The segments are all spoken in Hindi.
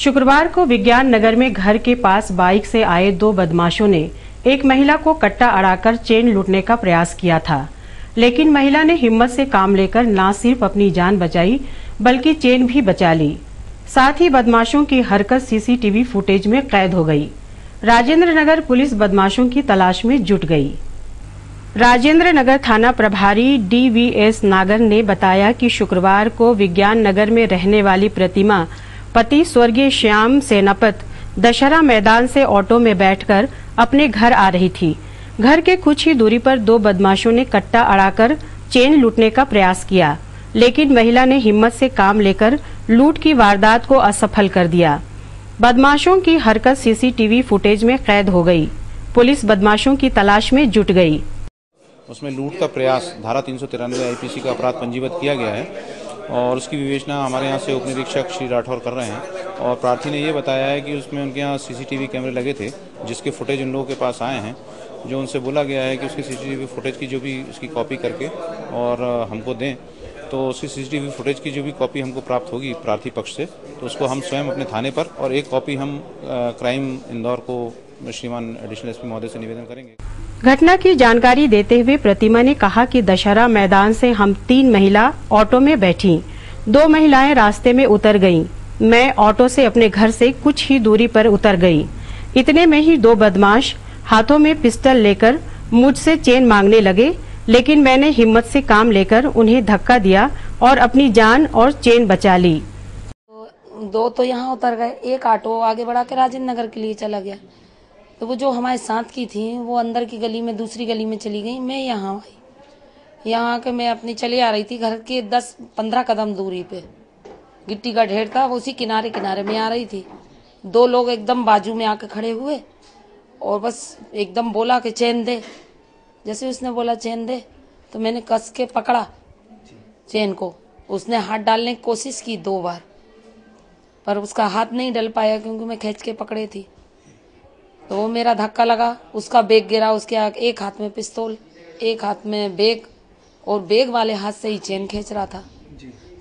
शुक्रवार को विज्ञान नगर में घर के पास बाइक से आए दो बदमाशों ने एक महिला को कट्टा अड़ाकर चेन लूटने का प्रयास किया था, लेकिन महिला ने हिम्मत से काम लेकर न सिर्फ अपनी जान बचाई बल्कि चेन भी बचा ली। साथ ही बदमाशों की हरकत सीसीटीवी फुटेज में कैद हो गई। राजेंद्र नगर पुलिस बदमाशों की तलाश में जुट गई। राजेंद्र नगर थाना प्रभारी DVS नागर ने बताया कि शुक्रवार को विज्ञान नगर में रहने वाली प्रतिमा पति स्वर्गीय श्याम सेनापत दशहरा मैदान से ऑटो में बैठकर अपने घर आ रही थी। घर के कुछ ही दूरी पर दो बदमाशों ने कट्टा अड़ाकर चेन लूटने का प्रयास किया, लेकिन महिला ने हिम्मत से काम लेकर लूट की वारदात को असफल कर दिया। बदमाशों की हरकत सीसीटीवी फुटेज में कैद हो गई। पुलिस बदमाशों की तलाश में जुट गई। उसमें लूट का प्रयास धारा 393 IPC का अपराध पंजीबद्ध किया गया है और उसकी विवेचना हमारे यहाँ से उप निरीक्षक श्री राठौर कर रहे हैं। और प्रार्थी ने ये बताया है कि उसमें उनके यहाँ CCTV कैमरे लगे थे, जिसके फुटेज उन लोगों के पास आए हैं। जो उनसे बोला गया है कि उसकी CCTV फुटेज की जो भी उसकी कॉपी करके और हमको दें, तो उसकी CCTV फुटेज की जो भी कॉपी हमको प्राप्त होगी प्रार्थी पक्ष से, तो उसको हम स्वयं अपने थाने पर और एक कॉपी हम क्राइम इंदौर को श्रीमान एडिशनल SP महोदय से निवेदन करेंगे। घटना की जानकारी देते हुए प्रतिमा ने कहा कि दशहरा मैदान से हम 3 महिला ऑटो में बैठी। 2 महिलाएं रास्ते में उतर गईं। मैं ऑटो से अपने घर से कुछ ही दूरी पर उतर गई। इतने में ही 2 बदमाश हाथों में पिस्टल लेकर मुझसे चेन मांगने लगे, लेकिन मैंने हिम्मत से काम लेकर उन्हें धक्का दिया और अपनी जान और चेन बचा ली। 2 तो यहाँ उतर गए, एक ऑटो आगे बढ़ा के राजेंद्र नगर के लिए चला गया। तो वो जो हमारे साथ की थी वो अंदर की गली में दूसरी गली में चली गई। मैं यहाँ आई, यहाँ आके मैं अपनी चली आ रही थी। घर के 10-15 कदम दूरी पे गिट्टी का ढेर था, वो उसी किनारे किनारे में आ रही थी। 2 लोग एकदम बाजू में आके खड़े हुए और बस एकदम बोला कि चेन दे। जैसे उसने बोला चेन दे तो मैंने कस के पकड़ा चेन को। उसने हाथ डालने की कोशिश की 2 बार, पर उसका हाथ नहीं डल पाया क्योंकि मैं खींच के पकड़े थी। तो वो मेरा धक्का लगा, उसका बैग गिरा। उसके एक हाथ में पिस्तौल, एक हाथ में बैग, और बैग वाले हाथ से ही चेन खींच रहा था।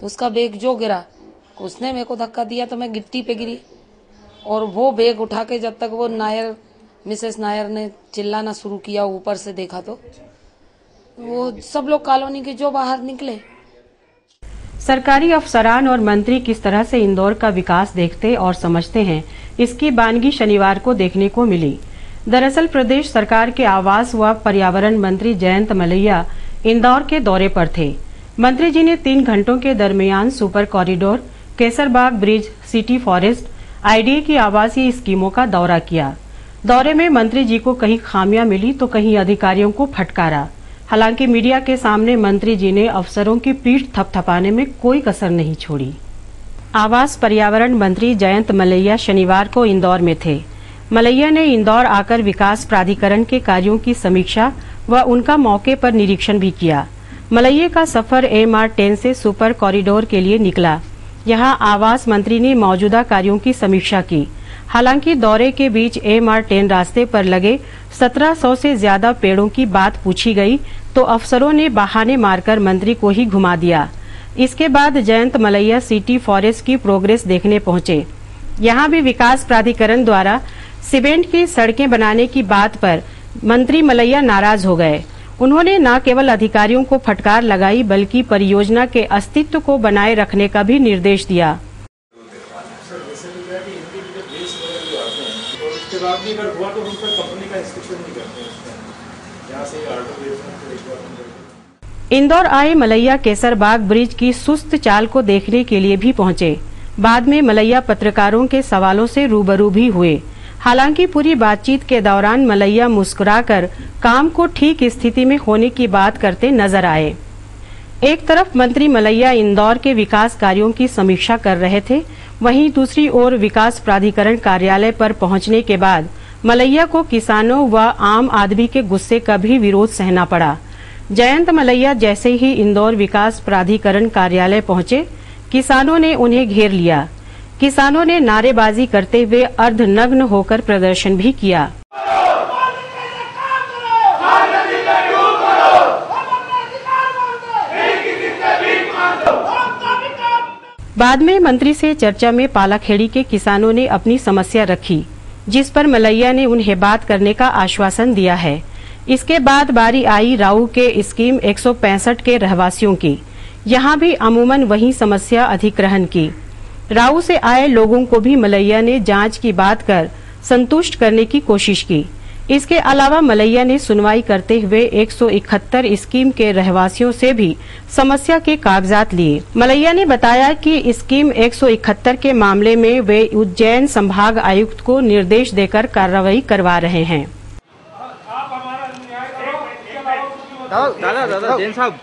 तो उसका बैग जो गिरा, उसने मेरे को धक्का दिया तो मैं गिट्टी पे गिरी। और वो बैग उठा के जब तक वो मिसेस नायर ने चिल्लाना शुरू किया, ऊपर से देखा तो वो सब लोग कॉलोनी के जो बाहर निकले। सरकारी अफसरान और मंत्री किस तरह से इंदौर का विकास देखते और समझते हैं, इसकी बानगी शनिवार को देखने को मिली। दरअसल प्रदेश सरकार के आवास व पर्यावरण मंत्री जयंत मलैया इंदौर के दौरे पर थे। मंत्री जी ने 3 घंटों के दरमियान super corridor, Kesarbagh bridge, city forest, IDA की आवासीय स्कीमों का दौरा किया। दौरे में मंत्री जी को कहीं खामियां मिली तो कहीं अधिकारियों को फटकारा। हालांकि मीडिया के सामने मंत्री जी ने अफसरों की पीठ थपथपाने में कोई कसर नहीं छोड़ी। आवास पर्यावरण मंत्री जयंत मलैया शनिवार को इंदौर में थे। मलैया ने इंदौर आकर विकास प्राधिकरण के कार्यों की समीक्षा व उनका मौके पर निरीक्षण भी किया। मलैया का सफर MR10 से सुपर कॉरिडोर के लिए निकला। यहां आवास मंत्री ने मौजूदा कार्यों की समीक्षा की। हालांकि दौरे के बीच MR10 रास्ते पर लगे 1700 से ज्यादा पेड़ों की बात पूछी गई तो अफसरों ने बहाने मारकर मंत्री को ही घुमा दिया। इसके बाद जयंत मलैया सिटी फॉरेस्ट की प्रोग्रेस देखने पहुंचे। यहां भी विकास प्राधिकरण द्वारा सीमेंट की सड़कें बनाने की बात पर मंत्री मलैया नाराज हो गए। उन्होंने न केवल अधिकारियों को फटकार लगाई बल्कि परियोजना के अस्तित्व को बनाए रखने का भी निर्देश दिया। इंदौर आए मलैया केसरबाग ब्रिज की सुस्त चाल को देखने के लिए भी पहुंचे। बाद में मलैया पत्रकारों के सवालों से रूबरू भी हुए। हालांकि पूरी बातचीत के दौरान मलैया मुस्कुराकर काम को ठीक स्थिति में होने की बात करते नजर आए। एक तरफ मंत्री मलैया इंदौर के विकास कार्यों की समीक्षा कर रहे थे, वहीं दूसरी ओर विकास प्राधिकरण कार्यालय पर पहुंचने के बाद मलैया को किसानों व आम आदमी के गुस्से का भी विरोध सहना पड़ा। जयंत मलैया जैसे ही इंदौर विकास प्राधिकरण कार्यालय पहुंचे, किसानों ने उन्हें घेर लिया। किसानों ने नारेबाजी करते हुए अर्धनग्न होकर प्रदर्शन भी किया। बाद में मंत्री से चर्चा में पालाखेड़ी के किसानों ने अपनी समस्या रखी, जिस पर मलैया ने उन्हें बात करने का आश्वासन दिया है। इसके बाद बारी आई राऊ के स्कीम 165 के रहवासियों की। यहाँ भी अमूमन वही समस्या अधिग्रहण की। राऊ से आए लोगों को भी मलैया ने जांच की बात कर संतुष्ट करने की कोशिश की। इसके अलावा मलैया ने सुनवाई करते हुए 171 स्कीम के रहवासियों से भी समस्या के कागजात लिए। मलैया ने बताया कि स्कीम 171 के मामले में वे उज्जैन संभाग आयुक्त को निर्देश देकर कार्रवाई करवा रहे हैं। दादा जैन साहब,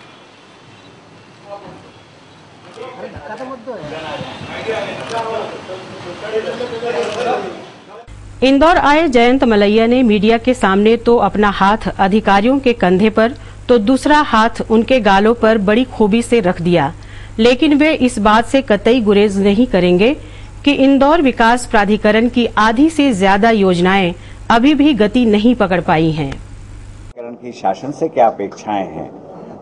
इंदौर आए जयंत मलैया ने मीडिया के सामने तो अपना हाथ अधिकारियों के कंधे पर तो दूसरा हाथ उनके गालों पर बड़ी खूबी से रख दिया, लेकिन वे इस बात से कतई गुरेज नहीं करेंगे कि इंदौर विकास प्राधिकरण की आधी से ज्यादा योजनाएं अभी भी गति नहीं पकड़ पाई हैं। की शासन से क्या अपेक्षाएं हैं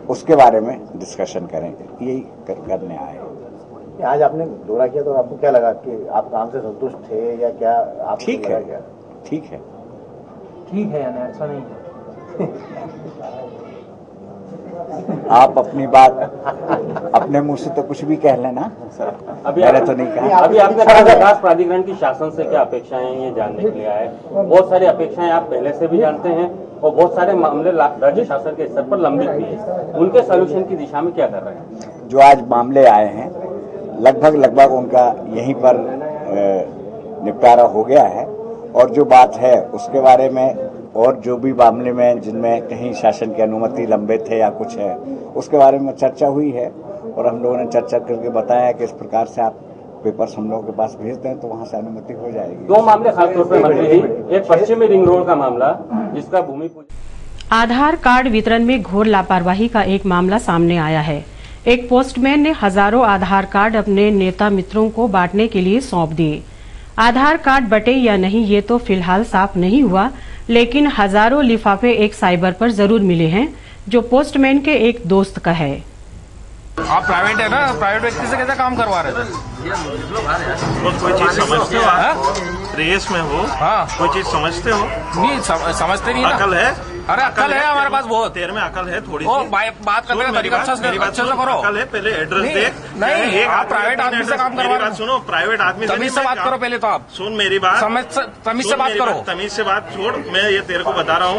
उसके बारे में डिस्कशन करेंगे, यही करने आए। आज आपने दौरा किया तो आपको क्या लगा कि आप काम से संतुष्ट थे या क्या? आप ठीक है, ठीक है, ठीक है, यानी अच्छा नहीं है। आप अपनी बात अपने मुंह से तो कुछ भी कह लेना, मैंने तो नहीं कहा। अभी आपने कहा विकास प्राधिकरण की शासन से क्या अपेक्षाएं हैं ये जानने के लिए आए। बहुत सारी अपेक्षाएं आप पहले से भी जानते हैं और बहुत सारे मामले राज्य शासन के स्तर पर लंबित भी है, उनके सोल्यूशन की दिशा में क्या कर रहे हैं? जो आज मामले आए हैं लगभग उनका यहीं पर निपटारा हो गया है, और जो बात है उसके बारे में और जो भी मामले में जिनमें कहीं शासन की अनुमति लंबित है या कुछ है उसके बारे में चर्चा हुई है, और हम लोगों ने चर्चा करके बताया कि इस प्रकार से आप पेपर्स हम लोगों के पास भेज दें तो वहाँ से अनुमति हो जाएगी। दो मामले खासतौर पर मंत्री जी, एक पश्चिमी रिंग रोड का मामला जिसका भूमि पूजन। आधार कार्ड वितरण में घोर लापरवाही का एक मामला सामने आया है। एक पोस्टमैन ने हजारों आधार कार्ड अपने नेता मित्रों को बांटने के लिए सौंप दिए। आधार कार्ड बटे या नहीं ये तो फिलहाल साफ नहीं हुआ, लेकिन हजारों लिफाफे एक साइबर पर जरूर मिले हैं, जो पोस्टमैन के एक दोस्त का है। आप प्राइवेट है ना, प्राइवेट व्यक्ति से कैसे काम करवा रहे थे? कोई चीज समझते हो आप? रेस में हो? हाँ। कोई चीज समझते हो? नहीं समझते नहीं। अकल है? अरे अकल है हमारे पास बहुत। तेरे में अकल है थोड़ी सी। बात करने का तरीका अच्छा से करो। अकल है, पहले एड्रेस देख। नहीं, आप प्राइवेट आदमी से काम करवा रहे हो। सुनो, प्राइवेट आदमी तमीज से बात करो पहले तो आप। सुन मेरी बात, तमीज से बात करो। तमीज से बात छोड़, मैं ये तेरे को बता रहा हूँ।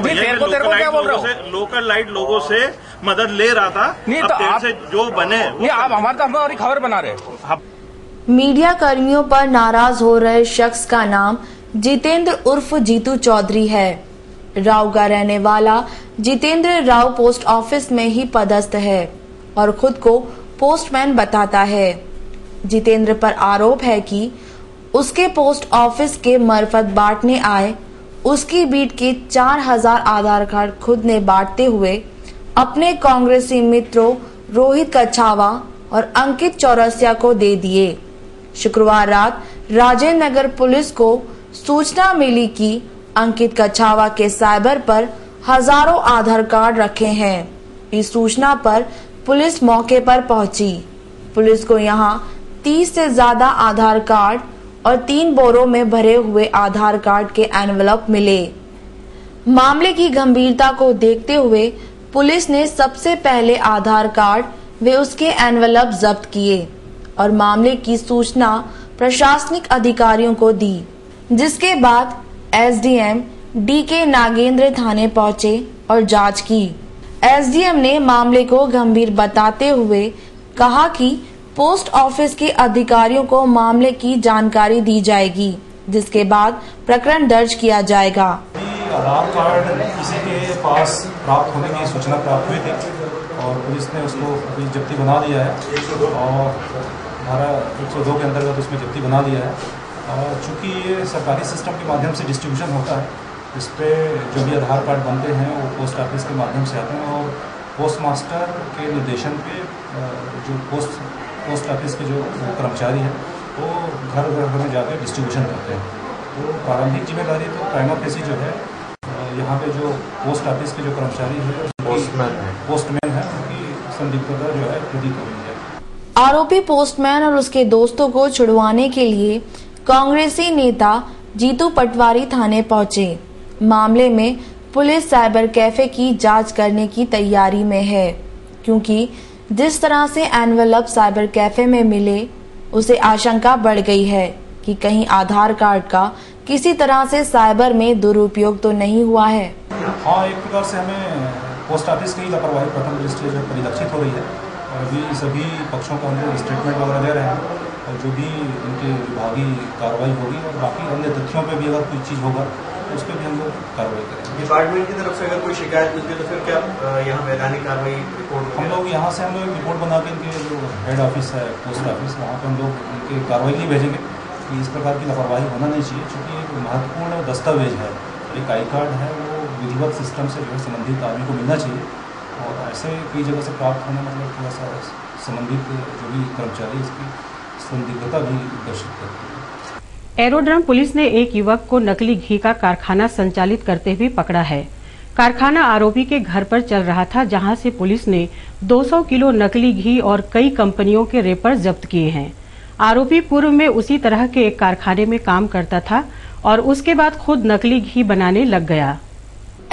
लोकल लाइट लोगों से मदद ले रहा था। नहीं तो आप जो बने आप हमारी खबर बना रहे। मीडिया कर्मियों पर नाराज हो रहे शख्स का नाम जितेंद्र उर्फ जीतू चौधरी है। राव का रहने वाला जितेंद्र राव पोस्ट ऑफिस में ही पदस्थ है और खुद को पोस्टमैन बताता है। जितेंद्र पर आरोप है कि उसके पोस्ट ऑफिस के मार्फत बांटने आए उसकी बीट के 4000 आधार कार्ड खुद ने बांटते हुए अपने कांग्रेसी मित्रों रोहित कछावा और अंकित चौरसिया को दे दिए। शुक्रवार रात राजेंद्र नगर पुलिस को सूचना मिली कि अंकित कछावा के साइबर पर हजारों आधार कार्ड रखे हैं। इस सूचना पर पुलिस मौके पर पहुंची। पुलिस को यहां 30 से ज्यादा आधार कार्ड और 3 बोरों में भरे हुए आधार कार्ड के एनवलप मिले। मामले की गंभीरता को देखते हुए पुलिस ने सबसे पहले आधार कार्ड व उसके एनवलप जब्त किए और मामले की सूचना प्रशासनिक अधिकारियों को दी, जिसके बाद एसडीएम डीके नागेंद्र थाने पहुंचे और जांच की। एसडीएम ने मामले को गंभीर बताते हुए कहा कि पोस्ट ऑफिस के अधिकारियों को मामले की जानकारी दी जाएगी, जिसके बाद प्रकरण दर्ज किया जाएगा। आधार कार्ड किसी के पास प्राप्त होने की सूचना प्राप्त हुई थी और पुलिस ने उसको अभी जब्ती बना लिया है और धारा 102 के अंतर्गत उसमें जब्ती बना लिया है। चूँकि ये सरकारी सिस्टम के माध्यम से डिस्ट्रीब्यूशन होता है, इस पर जो भी आधार कार्ड बनते हैं वो पोस्ट ऑफिस के माध्यम से आते हैं और पोस्ट मास्टर के निर्देशन पे जो पोस्ट ऑफिस के जो कर्मचारी हैं वो घर में जाकर डिस्ट्रीब्यूशन करते हैं। तो प्रारंभिक जिम्मेदारी तो प्राइमा फेसी जो है यहाँ पे जो पोस्ट ऑफिस के जो कर्मचारी है पोस्टमैन है उनकी संदिग्धता जो है प्रतीत हो रही है। आरोपी पोस्टमैन और उसके दोस्तों को छुड़वाने के लिए कांग्रेसी नेता जीतू पटवारी थाने पहुंचे। मामले में पुलिस साइबर कैफे की जांच करने की तैयारी में है, क्योंकि जिस तरह से एनवेलप साइबर कैफे में मिले उसे आशंका बढ़ गई है कि कहीं आधार कार्ड का किसी तरह से साइबर में दुरुपयोग तो नहीं हुआ है। हाँ, एक प्रकार से हमें पोस्ट ऑफिस की लापरवाही प्रथम स्टेज में परिलक्षित हो रही है और अभी सभी पक्षों को हम लोग स्टेटमेंट वगैरह दे रहे हैं और जो भी उनके विभागीय कार्रवाई होगी और बाकी अन्य तथ्यों पे भी अगर कोई चीज़ होगा तो उस पर भी हम लोग कार्रवाई करेंगे। डिपार्टमेंट की तरफ से अगर कोई शिकायत मिलती है तो फिर क्या यहाँ वैधानिक कार्रवाई रिपोर्ट हम लोग यहाँ से हम लोग रिपोर्ट बना के इनके जो हेड ऑफिस है पोस्ट ऑफिस वहाँ पर हम लोग उनके कार्रवाई नहीं भेजेंगे कि इस प्रकार की लापरवाही होना नहीं चाहिए, क्योंकि एक महत्वपूर्ण दस्तावेज है, एक आई कार्ड है, वो विधिवत सिस्टम से जो है संबंधित आदमी को मिलना चाहिए और ऐसे कई जगह से प्राप्त होना मतलब थोड़ा सा संबंधित जो भी कर्मचारी इसकी संदिग्धता भी दर्शित करती है। एरोड्रम पुलिस ने एक युवक को नकली घी का कारखाना संचालित करते हुए पकड़ा है। कारखाना आरोपी के घर पर चल रहा था, जहां से पुलिस ने 200 किलो नकली घी और कई कंपनियों के रेपर जब्त किए हैं। आरोपी पूर्व में उसी तरह के एक कारखाने में काम करता था और उसके बाद खुद नकली घी बनाने लग गया।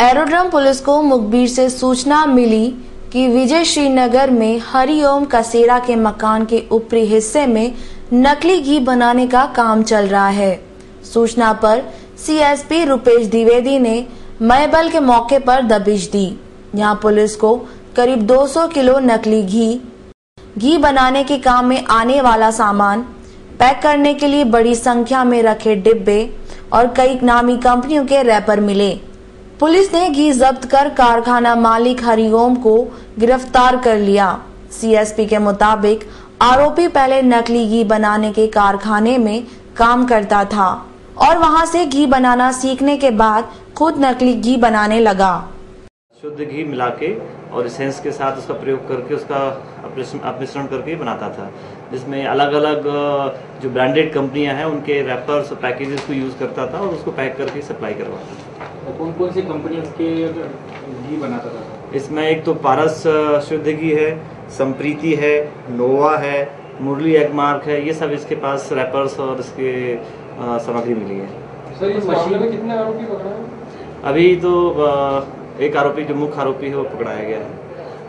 एरोड्रम पुलिस को मुखबिर से सूचना मिली कि विजय श्रीनगर में हरिओम कसेरा के मकान के ऊपरी हिस्से में नकली घी बनाने का काम चल रहा है। सूचना पर सीएसपी रुपेश द्विवेदी ने मयबल के मौके पर दबिश दी। यहां पुलिस को करीब 200 किलो नकली घी बनाने के काम में आने वाला सामान पैक करने के लिए बड़ी संख्या में रखे डिब्बे और कई नामी कंपनियों के रैपर मिले। पुलिस ने घी जब्त कर कारखाना मालिक हरिओम को गिरफ्तार कर लिया। सीएसपी के मुताबिक आरोपी पहले नकली घी बनाने के कारखाने में काम करता था और वहां से घी बनाना सीखने के बाद खुद नकली घी बनाने लगा। शुद्ध घी मिला के और एसेंस के साथ उसका प्रयोग करके उसका मिश्रण करके बनाता था, जिसमें अलग अलग जो ब्रांडेड कंपनियां हैं उनके रैपर्स और पैकेजेस को यूज़ करता था और उसको पैक करके सप्लाई करवाता था। कौन कौन सी कंपनियों के घी बनाता था? इसमें एक तो पारस शुद्ध घी है, संप्रीति है, नोवा है, मुरली एगमार्क है, ये सब इसके पास रैपर्स और इसके सामग्री मिली है। सर, इस मामले में कितने आरोपी पकड़े हैं? अभी तो एक आरोपी जो मुख्य आरोपी है वो पकड़ाया गया है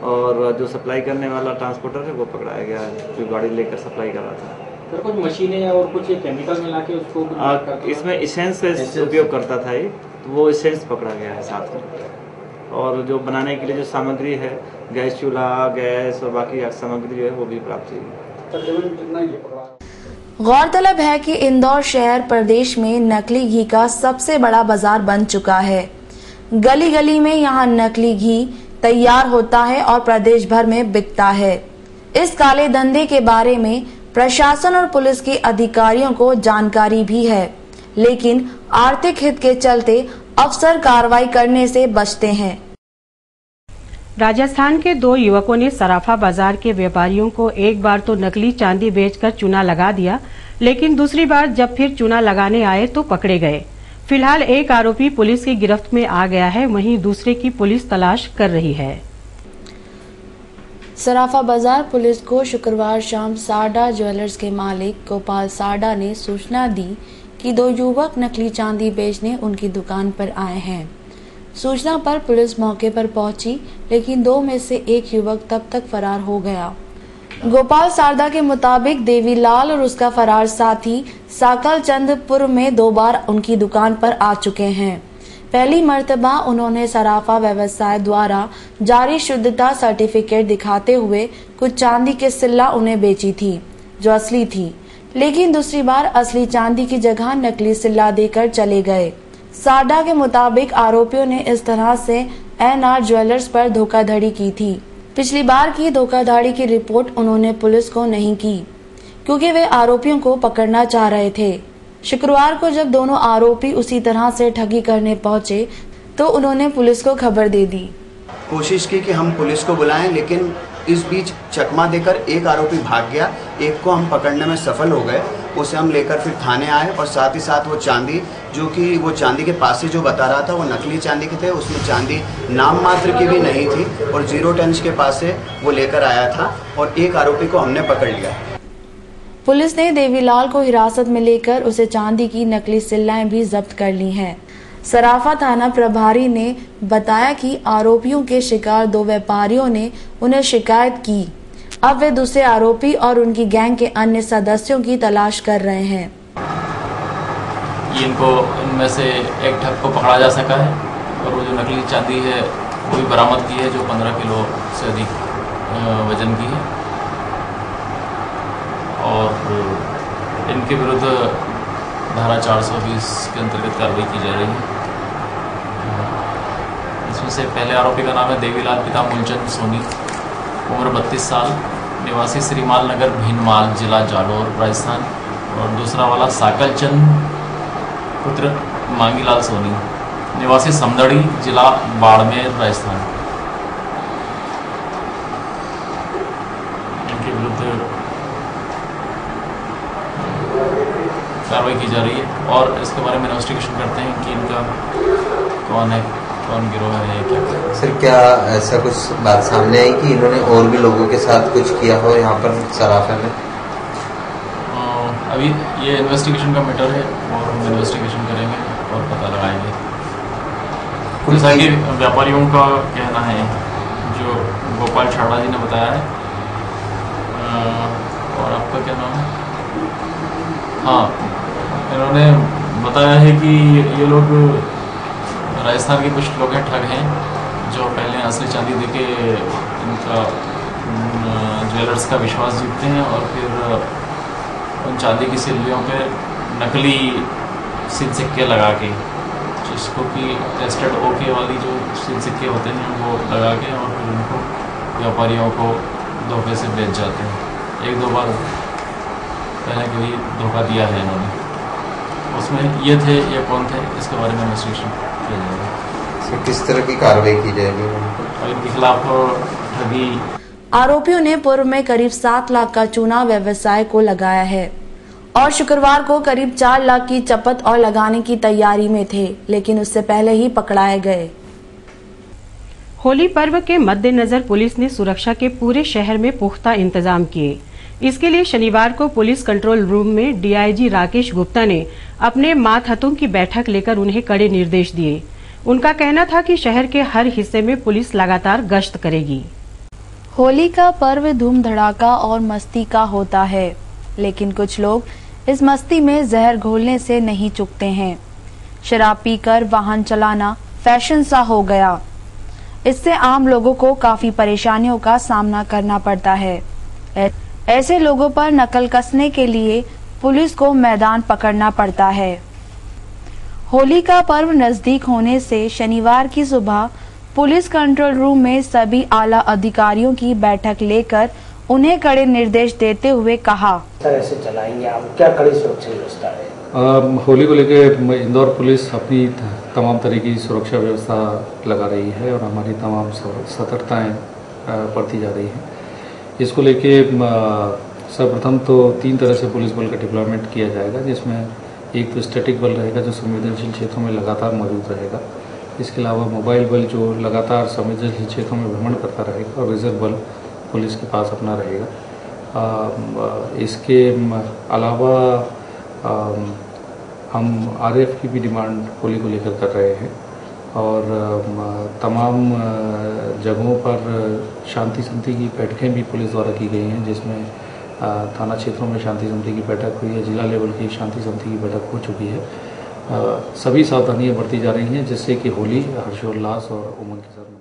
और जो सप्लाई करने वाला ट्रांसपोर्टर है वो पकड़ाया गया है, जो गाड़ी लेकर सप्लाई कर रहा था। सर, कुछ मशीनें और कुछ केमिकल मिला के उसको इसमें एसेंस का उपयोग करता था, तो वो एसेंस पकड़ा गया है साथ में। और जो बनाने के लिए जो सामग्री है, गैस चूल्हा, गैस और बाकी सामग्री जो है वो भी प्राप्त हुई। गौरतलब है कि इंदौर शहर प्रदेश में नकली घी का सबसे बड़ा बाजार बन चुका है। गली गली में यहाँ नकली घी तैयार होता है और प्रदेश भर में बिकता है। इस काले धंधे के बारे में प्रशासन और पुलिस के अधिकारियों को जानकारी भी है, लेकिन आर्थिक हित के चलते अफसर कार्रवाई करने से बचते हैं। राजस्थान के 2 युवकों ने सराफा बाजार के व्यापारियों को एक बार तो नकली चांदी बेचकर चूना लगा दिया, लेकिन दूसरी बार जब फिर चूना लगाने आए तो पकड़े गए। फिलहाल एक आरोपी पुलिस की गिरफ्त में आ गया है, वहीं दूसरे की पुलिस तलाश कर रही है। सराफा बाजार पुलिस को शुक्रवार शाम सारडा ज्वेलर्स के मालिक गोपाल सारडा ने सूचना दी कि 2 युवक नकली चांदी बेचने उनकी दुकान पर आए हैं। सूचना पर पुलिस मौके पर पहुंची, लेकिन 2 में से एक युवक तब तक फरार हो गया। गोपाल सारदा के मुताबिक देवीलाल और उसका फरार साथी साकल चंदपुर में 2 बार उनकी दुकान पर आ चुके हैं। पहली मर्तबा उन्होंने सराफा व्यवसाय द्वारा जारी शुद्धता सर्टिफिकेट दिखाते हुए कुछ चांदी के सिल्ला उन्हें बेची थी, जो असली थी, लेकिन दूसरी बार असली चांदी की जगह नकली सिल्ला देकर चले गए। सारदा के मुताबिक आरोपियों ने इस तरह से एनआर ज्वेलर्स पर धोखाधड़ी की थी। पिछली बार की धोखाधड़ी की रिपोर्ट उन्होंने पुलिस को नहीं की, क्योंकि वे आरोपियों को पकड़ना चाह रहे थे। शुक्रवार को जब दोनों आरोपी उसी तरह से ठगी करने पहुंचे, तो उन्होंने पुलिस को खबर दे दी। कोशिश की कि हम पुलिस को बुलाएं, लेकिन इस बीच चकमा देकर एक आरोपी भाग गया। एक को हम पकड़ने में सफल हो गए उसे हम लेकर फिर थाने आए और साथ ही साथ वो चांदी, जो कि वो चांदी के पास से जो बता रहा था वो नकली चांदी के थे, उसमें चांदी नाम मात्र की भी नहीं थी और 0 टन के पास से वो लेकर आया था और एक आरोपी को हमने पकड़ लिया। पुलिस ने देवीलाल को हिरासत में लेकर उसे चांदी की नकली सिल्लाएं भी जब्त कर ली हैं। सराफा थाना प्रभारी ने बताया कि आरोपियों के शिकार 2 व्यापारियों ने उन्हें शिकायत की। अब वे दूसरे आरोपी और उनकी गैंग के अन्य सदस्यों की तलाश कर रहे हैं। इनमें से एक ठग को पकड़ा जा सका है और वो जो नकली चांदी है वो भी बरामद की है, जो 15 किलो से अधिक वजन की है और इनके विरुद्ध धारा 420 के अंतर्गत कार्रवाई की जा रही है। इसमें से पहले आरोपी का नाम है देवीलाल पिता मूलचंद सोनी, उम्र 32 साल, निवासी श्रीमाल नगर भीनमाल, जिला जालौर, राजस्थान। और दूसरा वाला साकल चंद पुत्र मांगीलाल सोनी, निवासी समदड़ी, जिला बाड़मेर, राजस्थान। इनके विरुद्ध कार्रवाई की जा रही है और इसके बारे में इन्वेस्टिगेशन करते हैं कि इनका कौन है, कौन गिरोह है, क्या। सर, क्या ऐसा कुछ बात सामने आई कि इन्होंने और भी लोगों के साथ कुछ किया हो यहाँ पर सराफा में? अभी ये इन्वेस्टिगेशन का मैटर है और हम इन्वेस्टिगेशन करेंगे और पता लगाएंगे। जैसा कि व्यापारियों का कहना है, जो गोपाल छाड़ा जी ने बताया है। और आपका क्या नाम है? हाँ, इन्होंने बताया है कि ये लोग राजस्थान के कुछ लोग हैं, ठग हैं, जो पहले असली चांदी देके इनका ज्वेलर्स का विश्वास जीतते हैं और फिर उन चांदी की सिल्लियों पे नकली सिल सिक्के लगा के, जिसको कि टेस्टेड ओके वाली जो सिल सिक्के होते हैं वो लगा के और फिर उनको व्यापारियों को धोखे से बेच जाते हैं। 1-2 बार पहले कभी धोखा दिया है इन्होंने। उसमें ये थे, ये कौन थे, इसके बारे में इन्वेस्टिगेशन किया जाएगा। किस तरह की कार्रवाई की जाएगी इनके खिलाफ? ठगी आरोपियों ने पूर्व में करीब 7 लाख का चूना व्यवसाय को लगाया है और शुक्रवार को करीब 4 लाख की चपत और लगाने की तैयारी में थे, लेकिन उससे पहले ही पकड़ाए गए। होली पर्व के मद्देनजर पुलिस ने सुरक्षा के पूरे शहर में पुख्ता इंतजाम किए। इसके लिए शनिवार को पुलिस कंट्रोल रूम में डीआईजी राकेश गुप्ता ने अपने मातहतों की बैठक लेकर उन्हें कड़े निर्देश दिए। उनका कहना था कि शहर के हर हिस्से में पुलिस लगातार गश्त करेगी। होली का पर्व धूम धड़ाका और मस्ती का होता है, लेकिन कुछ लोग इस मस्ती में जहर घोलने से नहीं चूकते हैं। शराब पीकर वाहन चलाना फैशन सा हो गया। इससे आम लोगों को काफी परेशानियों का सामना करना पड़ता है। ऐसे लोगों पर नकल कसने के लिए पुलिस को मैदान पकड़ना पड़ता है। होली का पर्व नजदीक होने से शनिवार की सुबह पुलिस कंट्रोल रूम में सभी आला अधिकारियों की बैठक लेकर उन्हें कड़े निर्देश देते हुए कहा, सर ऐसे चलाएंगे आप, क्या कड़ी सुरक्षा व्यवस्था है? होली को लेकर इंदौर पुलिस अपनी तमाम तरह की सुरक्षा व्यवस्था लगा रही है और हमारी तमाम सतर्कताएं बढ़ती जा रही हैं। इसको लेके सर्वप्रथम तो 3 तरह से पुलिस बल का डिप्लॉयमेंट किया जाएगा, जिसमें एक तो स्टैटिक बल रहेगा जो संवेदनशील क्षेत्रों में लगातार मौजूद रहेगा। इसके अलावा मोबाइल बल जो लगातार संवेदनशील क्षेत्रों में भ्रमण करता रहेगा और रिजर्व बल पुलिस के पास अपना रहेगा। इसके अलावा हम आरएफ की भी डिमांड होली को लेकर कर रहे हैं और तमाम जगहों पर शांति समिति की बैठकें भी पुलिस द्वारा की गई हैं, जिसमें थाना क्षेत्रों में शांति समिति की बैठक हुई है, जिला लेवल की शांति समिति की बैठक हो चुकी है। सभी सावधानियां बरती जा रही हैं जिससे कि होली हर्षोल्लास और उमंग के साथ मनाई।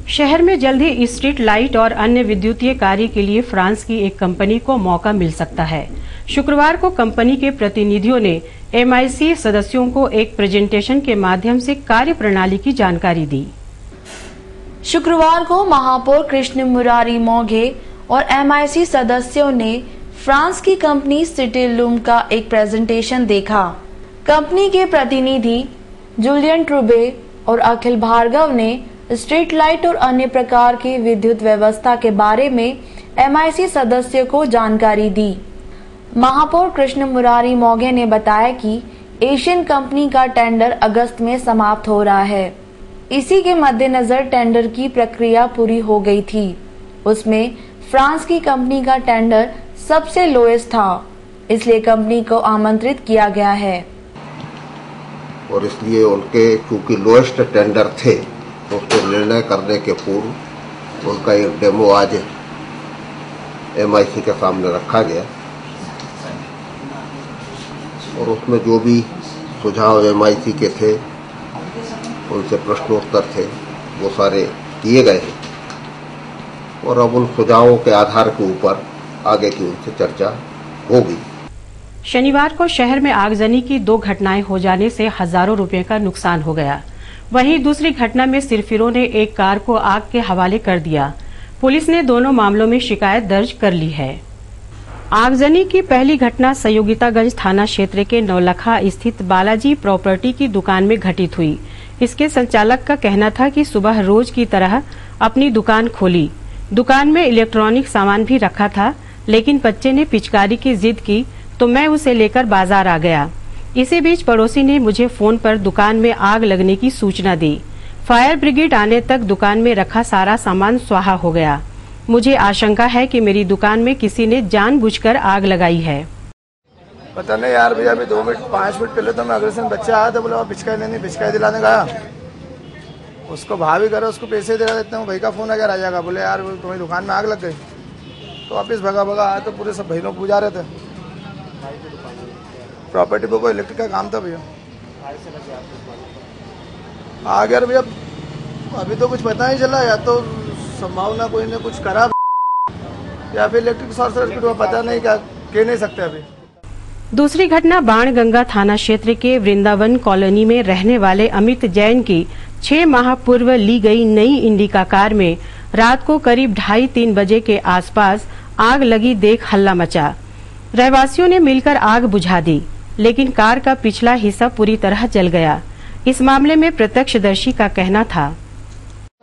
शहर में जल्द ही स्ट्रीट लाइट और अन्य विद्युतीय कार्य के लिए फ्रांस की एक कंपनी को मौका मिल सकता है। शुक्रवार को कंपनी के प्रतिनिधियों ने एमआईसी सदस्यों को एक प्रेजेंटेशन के माध्यम से कार्य प्रणाली की जानकारी दी। शुक्रवार को महापौर कृष्ण मुरारी मोघे और एमआईसी सदस्यों ने फ्रांस की कंपनी सिटी लूम का एक प्रेजेंटेशन देखा। कंपनी के प्रतिनिधि जूलियन ट्रूबे और अखिल भार्गव ने स्ट्रीट लाइट और अन्य प्रकार की विद्युत व्यवस्था के बारे में एमआईसी सदस्यों को जानकारी दी। महापौर कृष्ण मुरारी मौगे ने बताया कि एशियन कंपनी का टेंडर अगस्त में समाप्त हो रहा है। इसी के मद्देनजर टेंडर की प्रक्रिया पूरी हो गई थी। उसमें फ्रांस की कंपनी का टेंडर सबसे लोएस्ट था, इसलिए कंपनी को आमंत्रित किया गया है और इसलिए उनके चूंकि लोएस्ट टेंडर थे तो उसको निर्णय करने के पूर्व उनका एक डेमो आज MIC के सामने रखा गया और उसमें जो भी सुझाव MIC के थे, उनसे प्रश्नोत्तर थे, वो सारे किए गए हैं और अब उन सुझावों के आधार के ऊपर आगे की उनसे चर्चा होगी। शनिवार को शहर में आगजनी की 2 घटनाएं हो जाने से हजारों रुपए का नुकसान हो गया। वहीं दूसरी घटना में सिरफिरों ने एक कार को आग के हवाले कर दिया। पुलिस ने दोनों मामलों में शिकायत दर्ज कर ली है। आगजनी की पहली घटना सयोगितागंज थाना क्षेत्र के नौलखा स्थित बालाजी प्रॉपर्टी की दुकान में घटित हुई। इसके संचालक का कहना था कि सुबह रोज की तरह अपनी दुकान खोली। दुकान में इलेक्ट्रॉनिक सामान भी रखा था, लेकिन बच्चे ने पिचकारी की जिद की तो मैं उसे लेकर बाजार आ गया। इसी बीच पड़ोसी ने मुझे फोन पर दुकान में आग लगने की सूचना दी। फायर ब्रिगेड आने तक दुकान में रखा सारा सामान स्वाहा हो गया। मुझे आशंका है कि मेरी दुकान में किसी ने जानबूझकर आग लगाई है। पता नहीं यार भैया, अभी 2 मिनट 5 मिनट पहले तो मैं अग्रसेन बच्चा आया था, बोला पिचकारी लेनी, पिचकारी दिलाने गया, उसको भाभी करो, उसको पैसे दिला देते हूँ, भाई का फोन अगर आ जाएगा, बोले यार तुम्हारी दुकान में आग लग गई। तो वापिस भगा आया तो पूरे सब भाई लोग पूजा रहे थे। प्रॉपर्टी पे कोई इलेक्ट्रिक का काम था भैया, आ गया भैया। अभी तो कुछ पता नहीं चला, या तो संभावना कोई ने कुछ करा या फिर इलेक्ट्रिक शॉर्ट सर्किट, पता नहीं, क्या कह नहीं सकते अभी। दूसरी घटना बाणगंगा थाना क्षेत्र के वृंदावन कॉलोनी में रहने वाले अमित जैन की 6 माह पूर्व ली गई नई इंडिका कार में रात को करीब 2:30-3 बजे के आसपास आग लगी देख हल्ला मचा। रहवासियों ने मिलकर आग बुझा दी, लेकिन कार का पिछला हिस्सा पूरी तरह जल गया। इस मामले में प्रत्यक्षदर्शी का कहना था,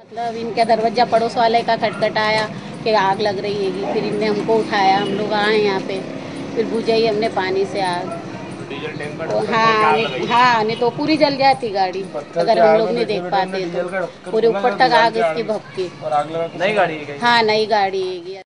मतलब इनका दरवाजा पड़ोस वाले का खटखटाया कि आग लग रही है, फिर इनने हमको उठाया, हम लोग आए यहाँ पे, फिर बुझाई हमने पानी से आग। तो हाँ, नहीं तो पूरी जल जाती गाड़ी अगर हम लोग नहीं देख पाते तो। पूरे ऊपर तक आग इसकी भभकी। नई गाड़ी है? हाँ, नई गाड़ी है।